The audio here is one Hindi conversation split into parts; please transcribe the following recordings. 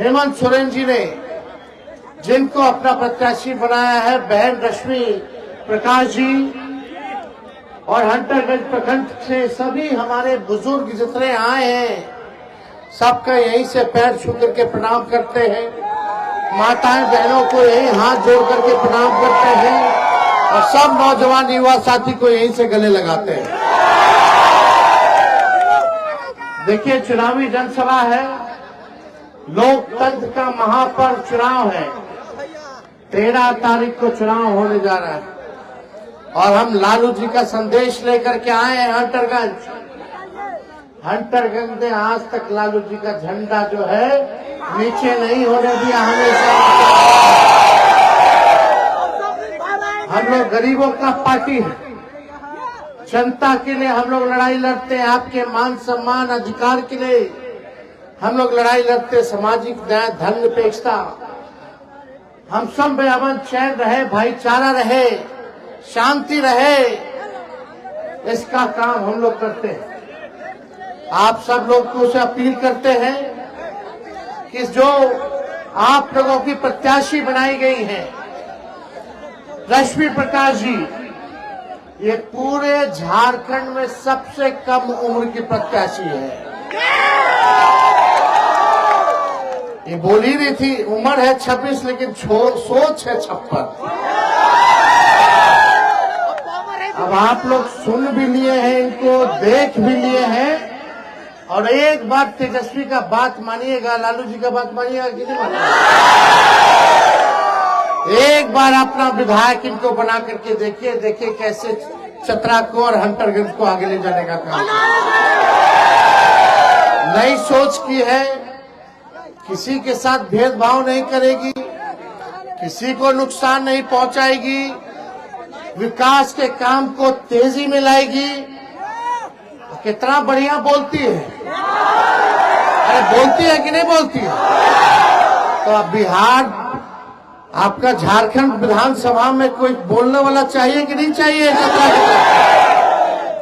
हेमंत सोरेन जी ने जिनको अपना प्रत्याशी बनाया है, बहन रश्मि प्रकाश जी और हंटरगंज प्रखंड से सभी हमारे बुजुर्ग जितने आए हैं, सबका यहीं से पैर छू करके प्रणाम करते हैं। माताएं बहनों को यहीं हाथ जोड़ करके प्रणाम करते हैं और सब नौजवान युवा साथी को यहीं से गले लगाते हैं। देखिए, चुनावी जनसभा है, लोकतंत्र का महापर्व चुनाव है। 13 तारीख को चुनाव होने जा रहा है और हम लालू जी का संदेश लेकर के आए हैं हंटरगंज ने आज तक लालू जी का झंडा जो है नीचे नहीं होने दिया। हमेशा हम लोग गरीबों का पार्टी है, जनता के लिए हम लोग लड़ाई लड़ते हैं, आपके मान सम्मान अधिकार के लिए हम लोग लड़ाई लड़ते, सामाजिक न्याय धर्म निरपेक्षता, हम सब में अमन चैन रहे, भाईचारा रहे, शांति रहे, इसका काम हम लोग करते हैं। आप सब लोग को से अपील करते हैं कि जो आप लोगों की प्रत्याशी बनाई गई है रश्मि प्रकाश जी, ये पूरे झारखंड में सबसे कम उम्र की प्रत्याशी है। ये बोल ही रही थी उम्र है 26 लेकिन सोच है 56। अब आप लोग सुन भी लिए हैं, इनको देख भी लिए हैं और एक बार तेजस्वी का बात मानिएगा, लालू जी का बात मानिएगा कि नहीं मानिएगा। एक बार अपना विधायक इनको बना करके देखिए, देखिए कैसे चतरा को और हंटरगंज को आगे ले जाने का काम। नई सोच की है, किसी के साथ भेदभाव नहीं करेगी, किसी को नुकसान नहीं पहुंचाएगी, विकास के काम को तेजी में लाएगी। कितना बढ़िया बोलती है, अरे बोलती है कि नहीं बोलती है। तो अब बिहार आपका झारखंड विधानसभा में कोई बोलने वाला चाहिए कि नहीं चाहिए।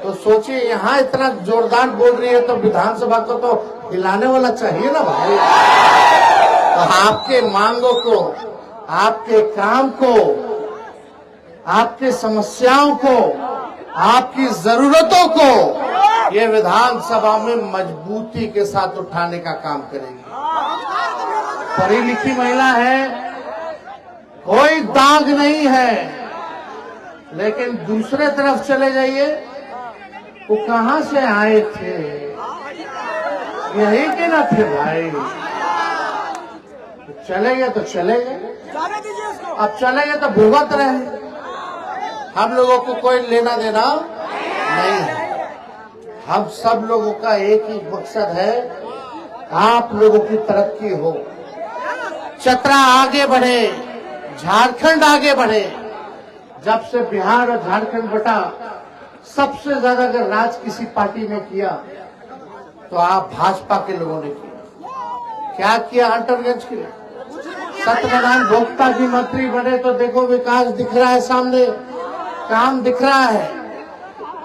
तो सोचिए, यहाँ इतना जोरदार बोल रही है तो विधानसभा को तो हिलाने वाला चाहिए ना भाई। तो आपके मांगों को, आपके काम को, आपके समस्याओं को, आपकी जरूरतों को ये विधानसभा में मजबूती के साथ उठाने का काम करेगी। पढ़ी लिखी महिला है, कोई दाग नहीं है, लेकिन दूसरे तरफ चले जाइए, वो कहां से आए थे, यही के ना थे भाई। चले गए तो चले गए, अब चले गए तो भुगत रहे। हम लोगों को कोई लेना देना नहीं है। हम सब लोगों का एक ही मकसद है, आप लोगों की तरक्की हो, चतरा आगे बढ़े, झारखंड आगे बढ़े। जब से बिहार और झारखंड बटा, सबसे ज्यादा अगर राज किसी पार्टी ने किया तो आप भाजपा के लोगों ने किया। क्या किया हंटरगंज के लिए? सत्यनारायण भोक्ता जी मंत्री बने तो देखो विकास दिख रहा है, सामने काम दिख रहा है।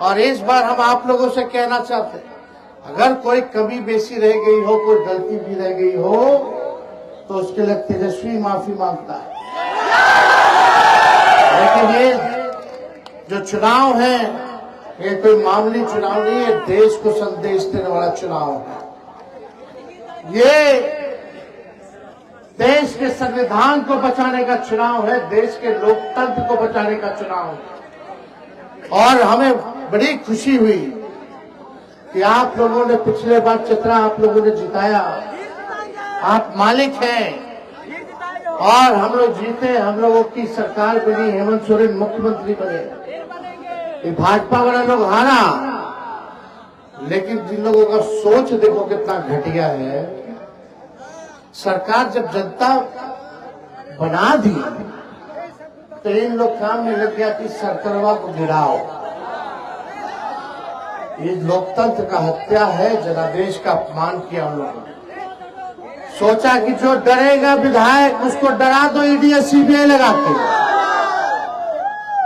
और इस बार हम आप लोगों से कहना चाहते हैं, अगर कोई कमी बेसी रह गई हो, कोई गलती भी रह गई हो, तो उसके लिए तेजस्वी माफी मांगता है। लेकिन ये जो चुनाव है, ये कोई मामूली चुनाव नहीं है, देश को संदेश देने वाला चुनाव है। ये देश के संविधान को बचाने का चुनाव है, देश के लोकतंत्र को बचाने का चुनाव है। और हमें बड़ी खुशी हुई कि आप लोगों ने पिछले बार चतरा आप लोगों ने जिताया, आप मालिक हैं और हम लोग जीते, हम लोगों की सरकार बनी, हेमंत सोरेन मुख्यमंत्री बने। ये भाजपा वाला लोग हारा, लेकिन जिन लोगों का सोच देखो कितना घटिया है। सरकार जब जनता बना दी तो इन लोग काम में लग गया कि सरकारवा को गिराओ। ये लोकतंत्र का हत्या है, जनादेश का अपमान किया उन लोगों ने। सोचा कि जो डरेगा विधायक उसको डरा दो ईडी सीबीआई लगा के,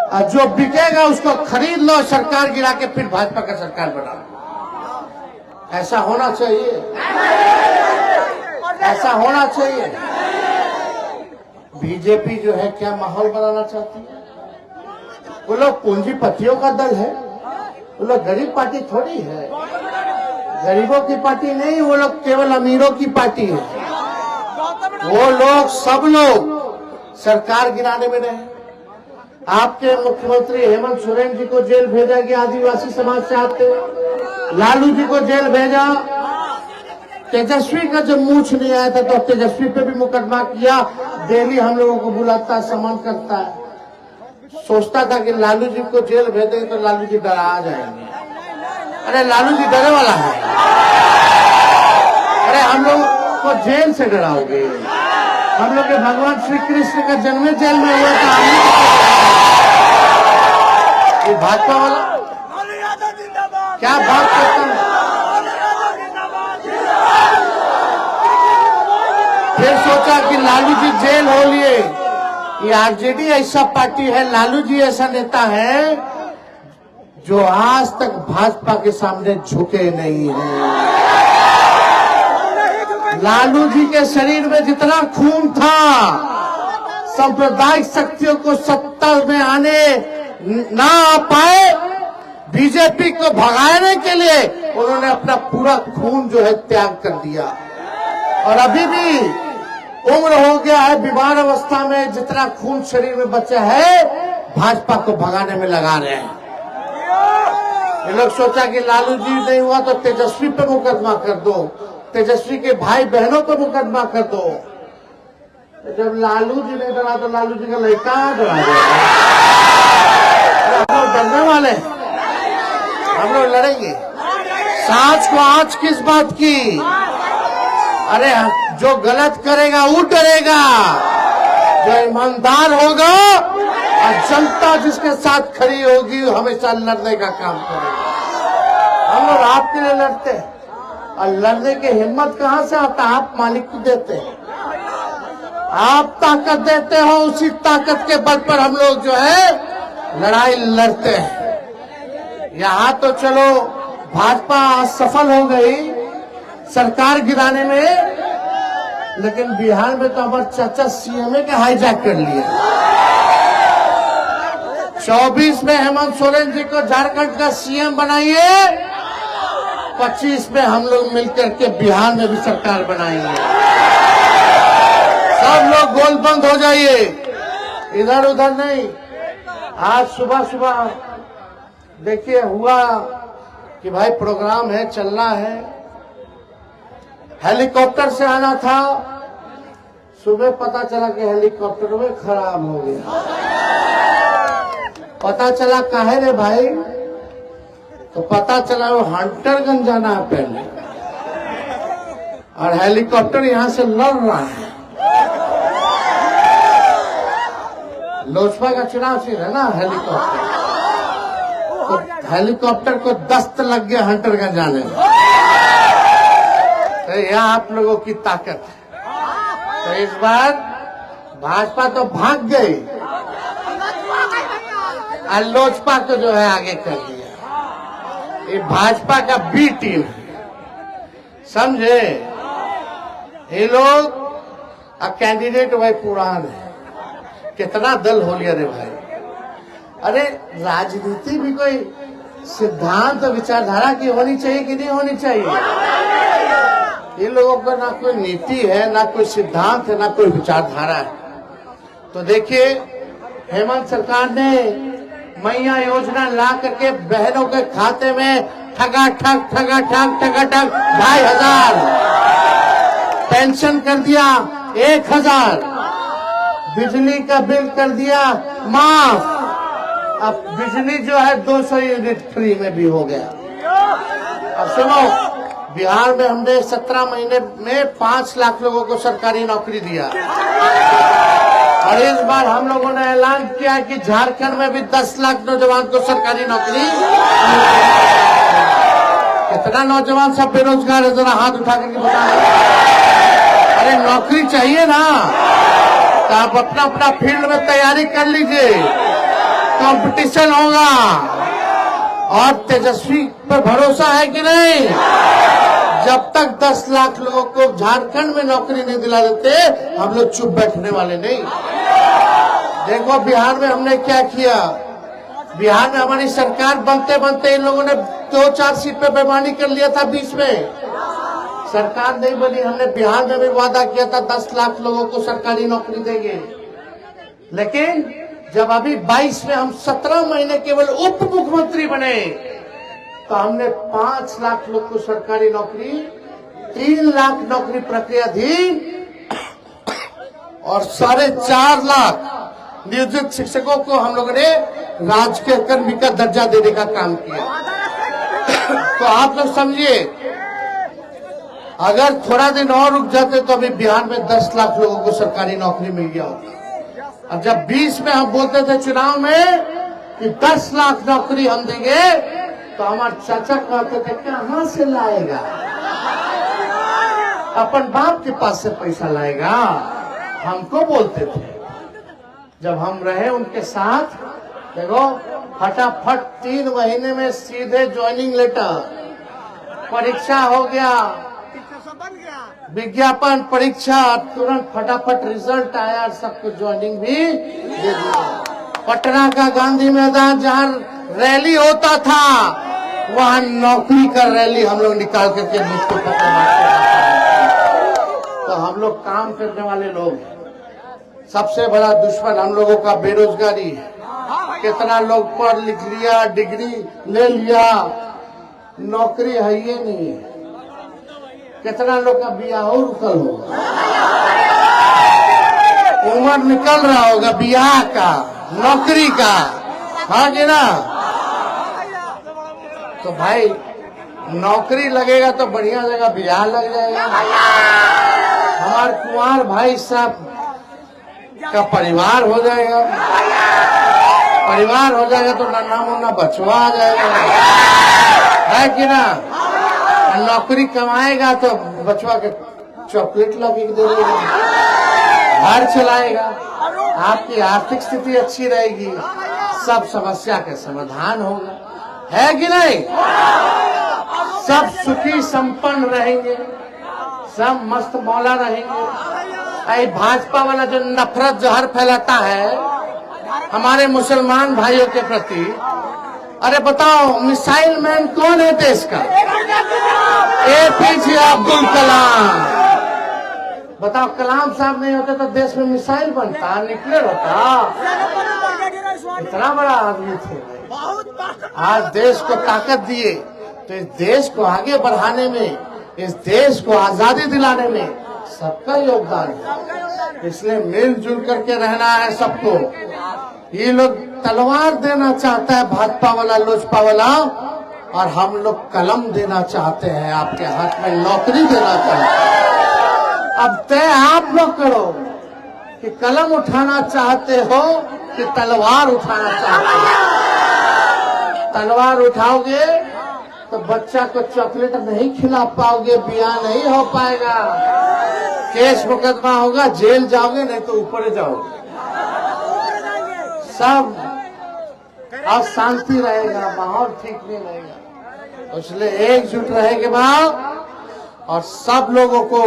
और जो बिकेगा उसको खरीद लो, सरकार गिरा के फिर भाजपा का सरकार बना लो। ऐसा होना चाहिए, ऐसा होना चाहिए। बीजेपी जो है क्या माहौल बनाना चाहती है? वो लोग पूंजीपतियों का दल है, वो लोग गरीब पार्टी थोड़ी है, गरीबों की पार्टी नहीं, वो लोग केवल अमीरों की पार्टी है। वो लोग सब लोग सरकार गिराने में रहे। आपके मुख्यमंत्री हेमंत सोरेन जी को जेल भेजा गया, आदिवासी समाज से आते। लालू जी को जेल भेजा। तेजस्वी का जब मूछ नहीं आया था तो तेजस्वी पे भी मुकदमा किया। दिल्ली हम लोगों को बुलाता है, सम्मान करता है। सोचता था कि लालू जी को जेल भेजेंगे तो लालू जी डरा जाएंगे। अरे लालू जी डरे वाला है। अरे हम लोग को जेल से डराओगे? हम लोग के भगवान श्री कृष्ण का जन्म जेल में हुआ था। ये भाजपा वाला क्या बात करता है? फिर सोचा कि लालू जी जेल हो लिए। ये आरजेडी ऐसा पार्टी है, लालू जी ऐसा नेता है जो आज तक भाजपा के सामने झुके नहीं है। लालू जी के शरीर में जितना खून था, सांप्रदायिक शक्तियों को सत्ता में आने ना आ पाए, बीजेपी को भगाने के लिए उन्होंने अपना पूरा खून जो है त्याग कर दिया। और अभी भी उम्र हो गया है, बीमार अवस्था में जितना खून शरीर में बचा है भाजपा को भगाने में लगा रहे हैं। ये लोग सोचा कि लालू जी नहीं हुआ तो तेजस्वी पे मुकदमा कर दो, तेजस्वी के भाई बहनों पर मुकदमा कर दो। जब लालू जी नहीं डरा तो लालू जी का लड़का डरा देगा। हम लोग डरने वाले, हम लोग लड़ेंगे। सांच को आंच किस बात की? अरे जो गलत करेगा वो डरेगा, जो ईमानदार होगा और जनता जिसके साथ खड़ी होगी हमेशा लड़ने का काम करेगा। हम लोग आपके लिए लड़ते हैं और लड़ने की हिम्मत कहां से आता? आप मालिक को देते हैं, आप ताकत देते हो, उसी ताकत के बल पर हम लोग जो है लड़ाई लड़ते हैं। यहाँ तो चलो भाजपा सफल हो गई सरकार गिराने में, लेकिन बिहार में तो हमारे चाचा सीएमए के हाईजैक कर लिए। 24 में हेमंत सोरेन जी को झारखंड का सीएम बनाइए, 25 में हम लोग मिलकर के बिहार में भी सरकार बनाएंगे। सब लोग गोलबंद हो जाइए, इधर उधर नहीं। आज सुबह सुबह देखिए हुआ कि भाई प्रोग्राम है, चलना है, हेलीकॉप्टर से आना था। सुबह पता चला कि हेलीकॉप्टर में खराब हो गया। पता चला काहे रे भाई? तो पता चला वो हंटरगंज जाना है पहले, और हेलीकॉप्टर यहां से लड़ रहा है। लोजपा का चुनाव सीन है ना, हेलीकॉप्टर तो हेलीकॉप्टर को दस्त लग गया हंटरगंज जाने में। तो यह आप लोगों की ताकत है। तो इस बार भाजपा तो भाग गई और लोजपा को जो है आगे कर दिया। ये भाजपा का बी टीम है, समझे? ये लोग कैंडिडेट भाई पुरान है, कितना दल हो लिया रे भाई। अरे राजनीति भी कोई सिद्धांत विचारधारा की होनी चाहिए कि नहीं होनी चाहिए? ये लोगों का ना कोई नीति है, ना कोई सिद्धांत है, ना कोई विचारधारा है। तो देखिए हेमंत सरकार ने मैया योजना ला करके बहनों के खाते में ठगाठग 2,500 पेंशन कर दिया 1,000, बिजली का बिल कर दिया माफ। अब बिजली जो है 200 यूनिट फ्री में भी हो गया। अब सुनो, बिहार में हमने 17 महीने में 5 लाख लोगों को सरकारी नौकरी दिया, और इस बार हम लोगों ने ऐलान किया कि झारखंड में भी 10 लाख नौजवान को सरकारी नौकरी। कितना नौजवान सब बेरोजगार है, जरा हाथ उठा करके बताएं। अरे नौकरी चाहिए ना, तो आप अपना अपना फील्ड में तैयारी कर लीजिए, कंपटीशन होगा। और तेजस्वी पर भरोसा है कि नहीं? जब तक 10 लाख लोगों को झारखंड में नौकरी नहीं दिला देते हम लोग चुप बैठने वाले नहीं। देखो बिहार में हमने क्या किया। बिहार में हमारी सरकार बनते बनते इन लोगों ने 2-4 सीट पे बेईमानी कर लिया था। बीच में सरकार नहीं बनी, हमने बिहार में भी वादा किया था 10 लाख लोगों को सरकारी नौकरी देंगे। लेकिन जब अभी 22 में हम 17 महीने केवल उप मुख्यमंत्री बने तो हमने 5 लाख लोग को सरकारी नौकरी, 3 लाख नौकरी प्रक्रियाधीन और 4.5 लाख नियोजित शिक्षकों को हम लोगों ने राजकीय कर्मी का दर्जा देने का काम किया। तो आप लोग समझिए, अगर थोड़ा दिन और रुक जाते तो अभी बिहार में 10 लाख लोगों को सरकारी नौकरी मिल गया होता। और जब 20 में हम बोलते थे चुनाव में कि 10 लाख नौकरी हम देंगे तो हमारे चाचा कहते थे कहां से लाएगा, अपन बाप के पास से पैसा लाएगा, हमको बोलते थे। जब हम रहे उनके साथ, देखो फटाफट 3 महीने में सीधे ज्वाइनिंग लेटर, परीक्षा हो गया, विज्ञापन, परीक्षा, तुरंत फटाफट रिजल्ट आया, सबको ज्वाइनिंग भी दे दिया। पटना का गांधी मैदान जहां रैली होता था वहां नौकरी का रैली हम लोग निकाल करके मुझको तो हम लोग काम करने वाले लोग। सबसे बड़ा दुश्मन हम लोगों का बेरोजगारी है। कितना लोग पढ़ लिख लिया, डिग्री ले लिया, नौकरी है ये नहीं है। कितना लोग का बियाह हो रुकल होगा, उम्र निकल रहा होगा बियाह का, नौकरी का, हाँ कि ना। तो भाई नौकरी लगेगा तो बढ़िया जगह बियाह लग जाएगा। हमारे कुंवर भाई साहब का परिवार हो जाएगा, परिवार हो जाएगा तो नन्हा मुन्ना बचवा आ जाएगा, है कि ना। नौकरी कमाएगा तो बचवा के चॉकलेट ला के दे देगा, घर चलाएगा, आपकी आर्थिक स्थिति अच्छी रहेगी, सब समस्या का समाधान होगा, है कि नहीं। सब सुखी संपन्न रहेंगे, सब मस्त मौला रहेंगे। भाजपा वाला जो नफरत जहर फैलाता है हमारे मुसलमान भाइयों के प्रति, अरे बताओ मिसाइल मैन कौन है देश का? APJ अब्दुल कलाम। बताओ कलाम साहब नहीं होते तो देश में मिसाइल बनता, न्यूक्लियर होता। इतना बड़ा आदमी थे, आज देश को ताकत दिए। तो इस देश को आगे बढ़ाने में, इस देश को आजादी दिलाने में सबका योगदान है। इसलिए मिलजुल करके रहना है सबको। ये लोग तलवार देना चाहता है भाजपा वाला, लोजपा वाला, और हम लोग कलम देना चाहते हैं, आपके हाथ में नौकरी देना चाहते हैं। अब तय आप लोग करो कि कलम उठाना चाहते हो कि तलवार उठाना चाहते हो। तलवार उठाओगे तो बच्चा को चॉकलेट नहीं खिला पाओगे, ब्याह नहीं हो पाएगा, केस मुकदमा होगा, जेल जाओगे, नहीं तो ऊपर जाओगे, सब अशांति रहेगा, माहौल ठीक नहीं रहेगा। इसलिए एकजुट रहेंगे और सब लोगों को